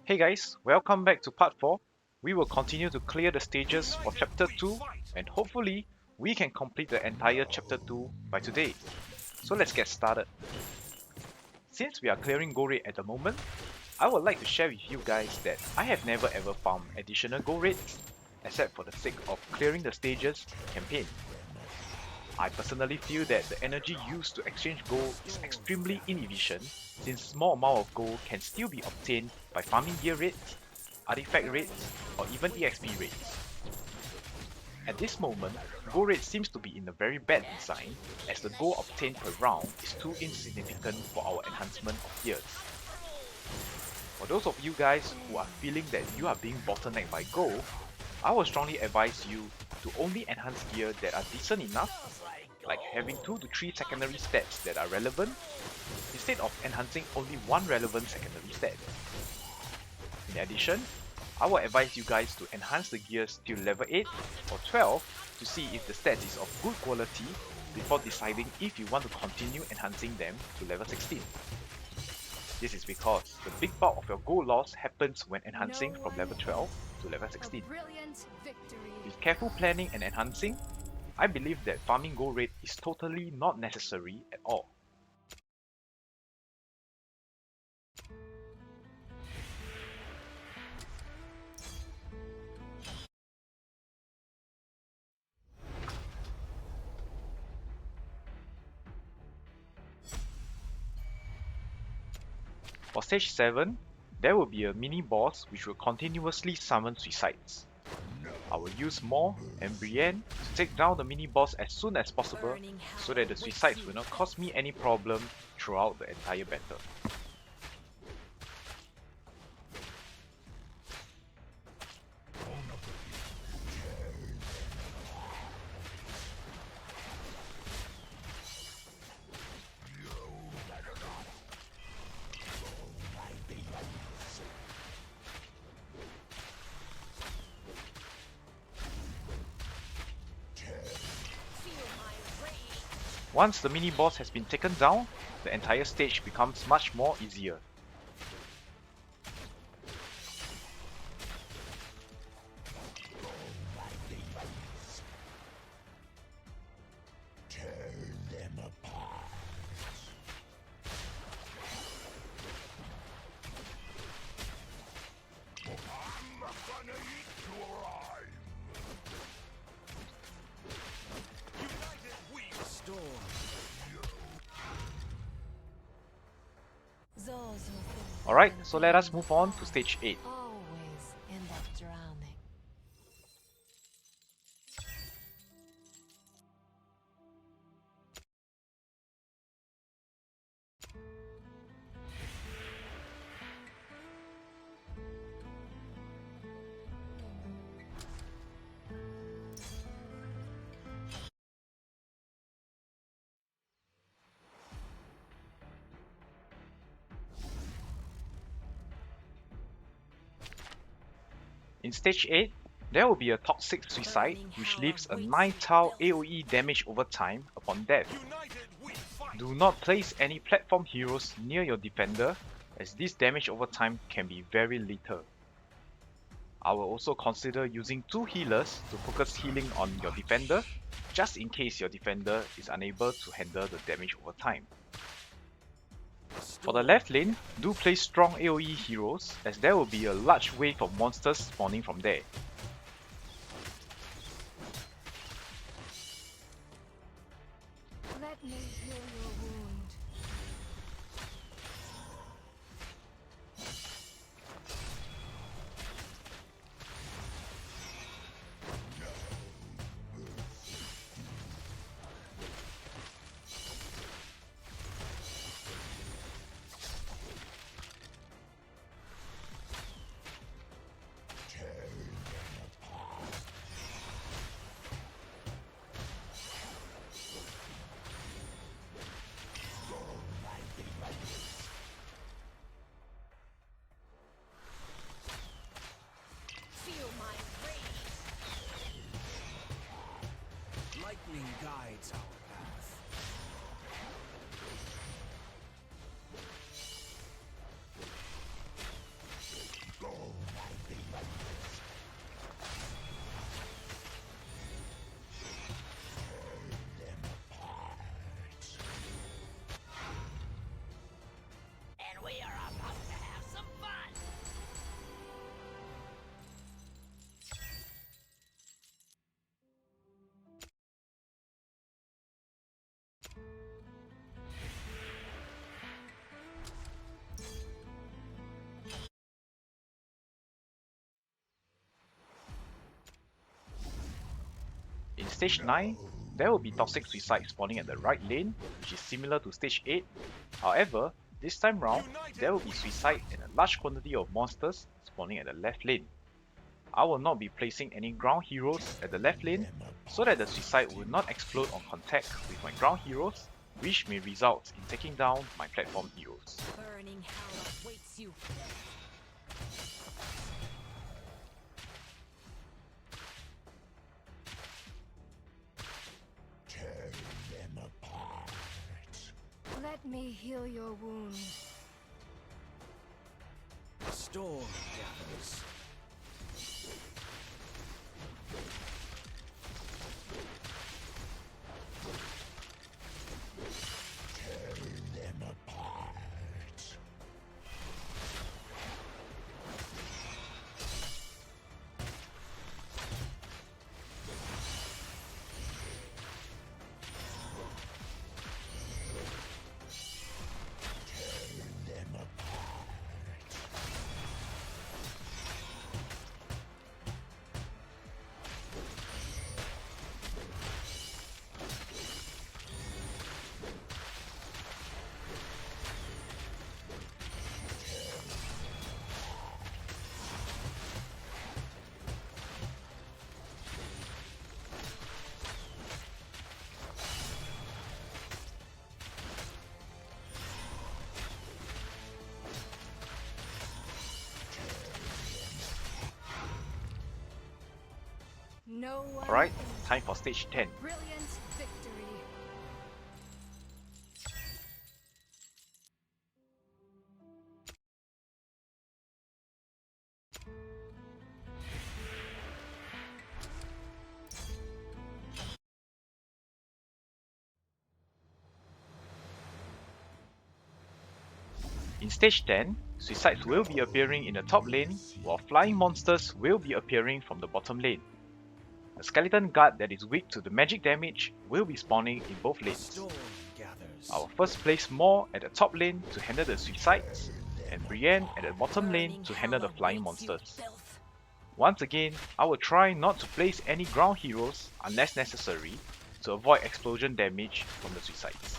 Hey guys, welcome back to part 4. We will continue to clear the stages for chapter 2 and hopefully we can complete the entire chapter 2 by today. So let's get started. Since we are clearing gold rate at the moment, I would like to share with you guys that I have never ever farmed additional gold rates except for the sake of clearing the stages campaign. I personally feel that the energy used to exchange gold is extremely inefficient since small amount of gold can still be obtained by farming gear rates, artifact rates, or even EXP rates. At this moment, gold rate seems to be in a very bad design as the gold obtained per round is too insignificant for our enhancement of gears. For those of you guys who are feeling that you are being bottlenecked by gold, I would strongly advise you to only enhance gear that are decent enough, like having 2 to 3 secondary stats that are relevant, instead of enhancing only one relevant secondary stat. In addition, I will advise you guys to enhance the gears till level 8 or 12 to see if the stats is of good quality before deciding if you want to continue enhancing them to level 16. This is because the big bulk of your gold loss happens when enhancing from level 12 to level 16. With careful planning and enhancing, I believe that farming gold rate is totally not necessary at all. For stage 7, there will be a mini boss which will continuously summon suicides. I will use Maw and Brienne to take down the mini boss as soon as possible so that the suicides will not cause me any problem throughout the entire battle. Once the mini boss has been taken down, the entire stage becomes much more easier. Alright, so let us move on to stage 8. In stage 8, there will be a toxic suicide which leaves a 9 tile AoE damage over time upon death. Do not place any platform heroes near your defender as this damage over time can be very lethal. I will also consider using 2 healers to focus healing on your defender just in case your defender is unable to handle the damage over time. For the left lane, do place strong AoE heroes as there will be a large wave of monsters spawning from there. Let me heal your wound. Feel my rage. Lightning guides our path. stage 9, there will be Toxic Suicide spawning at the right lane, which is similar to stage 8. However, this time round, there will be Suicide and a large quantity of monsters spawning at the left lane. I will not be placing any ground heroes at the left lane, so that the Suicide will not explode on contact with my ground heroes, which may result in taking down my platform heroes. Burning hell awaits you. Let me heal your wound. Storm gathers. No one Alright, ends time for stage 10. brilliant victory. In stage 10, Suicides will be appearing in the top lane, while flying monsters will be appearing from the bottom lane. A skeleton guard that is weak to the magic damage will be spawning in both lanes. Storm gathers. I will first place Maw at the top lane to handle the Suicides, and Brienne at the bottom lane to handle the flying monsters. Once again, I will try not to place any ground heroes unless necessary to avoid explosion damage from the Suicides.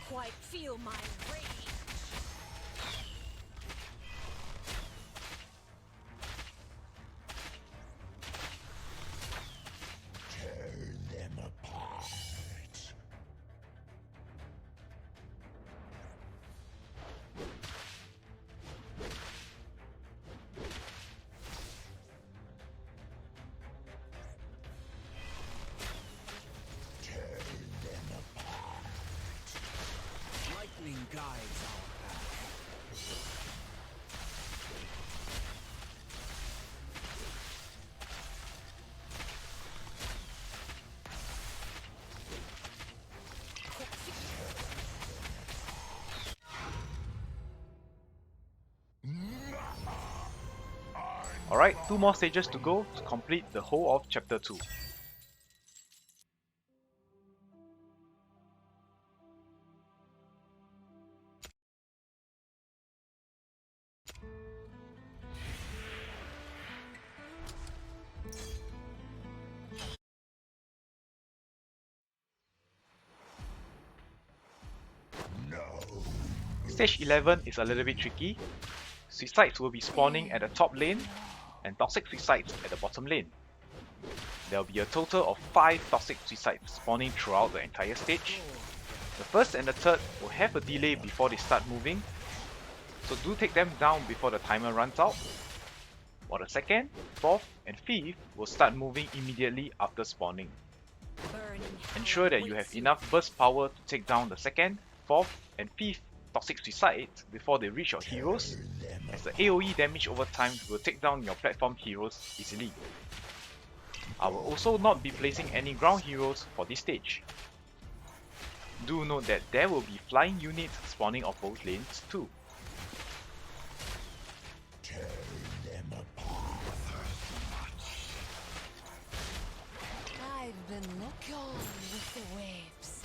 Quite feel my rage. Lightning guides our path. Alright, 2 more stages to go to complete the whole of chapter 2. Stage 11 is a little bit tricky. Suicides will be spawning at the top lane, and Toxic Suicides at the bottom lane. There will be a total of 5 Toxic Suicides spawning throughout the entire stage. The first and the third will have a delay before they start moving, so do take them down before the timer runs out. While the second, fourth, and fifth will start moving immediately after spawning. Burning hell Ensure that you have awaits enough burst power to take down the second, fourth, and fifth Toxic Suicides before they reach your heroes, as the AoE damage over time will take down your platform heroes easily. I will also not be placing any ground heroes for this stage. Do note that there will be flying units spawning off both lanes too. I've been looking with the waves.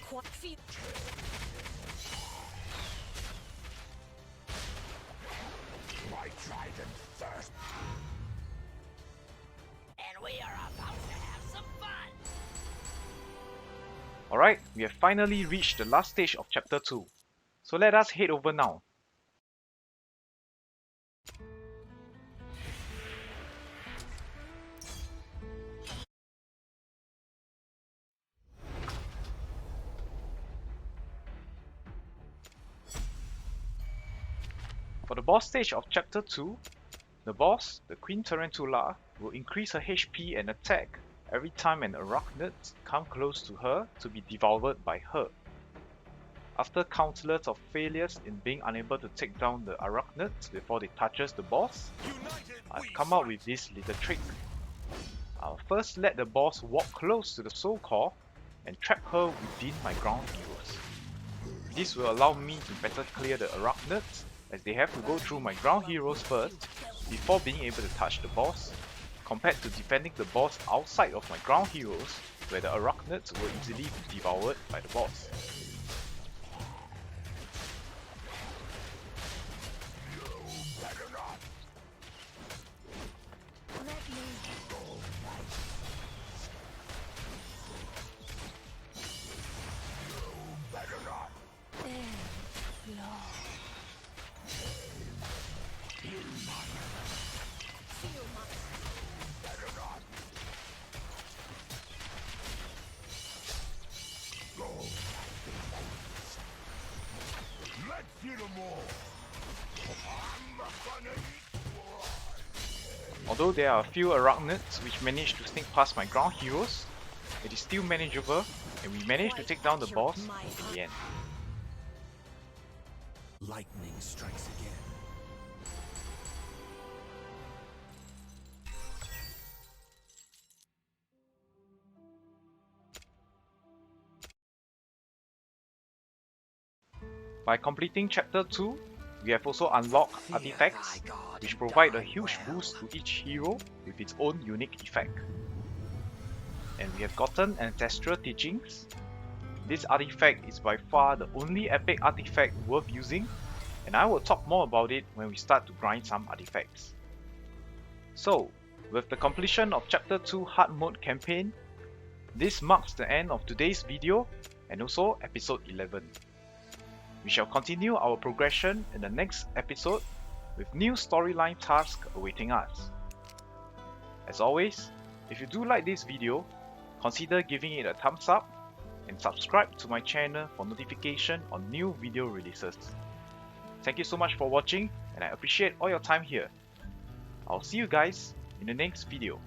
Quite feet. My trident thirst. And we are about to have some fun. Alright, we have finally reached the last stage of chapter 2. So let us head over now. For the boss stage of chapter 2, the boss, the Queen Tarantula, will increase her HP and attack every time an arachnid comes close to her to be devoured by her. After countless of failures in being unable to take down the arachnids before it touches the boss, I've come up with this little trick. I'll first let the boss walk close to the soul core and trap her within my ground heroes. This will allow me to better clear the arachnids, as they have to go through my ground heroes first before being able to touch the boss, compared to defending the boss outside of my ground heroes where the arachnids will easily be devoured by the boss. Let me flow. Feel my Let's see them all. I'm gonna eat blood. Although there are a few arachnids which manage to sneak past my ground heroes, it is still manageable and we managed to take down the boss in the end. Lightning strikes again. By completing chapter 2, we have also unlocked artifacts which provide a huge boost to each hero with its own unique effect. And we have gotten Ancestral Teachings. This artifact is by far the only epic artifact worth using, and I will talk more about it when we start to grind some artifacts. So, with the completion of chapter 2 hard mode campaign, this marks the end of today's video and also episode 11. We shall continue our progression in the next episode with new storyline tasks awaiting us. As always, if you do like this video, consider giving it a thumbs up and subscribe to my channel for notification on new video releases. Thank you so much for watching and I appreciate all your time here. I'll see you guys in the next video.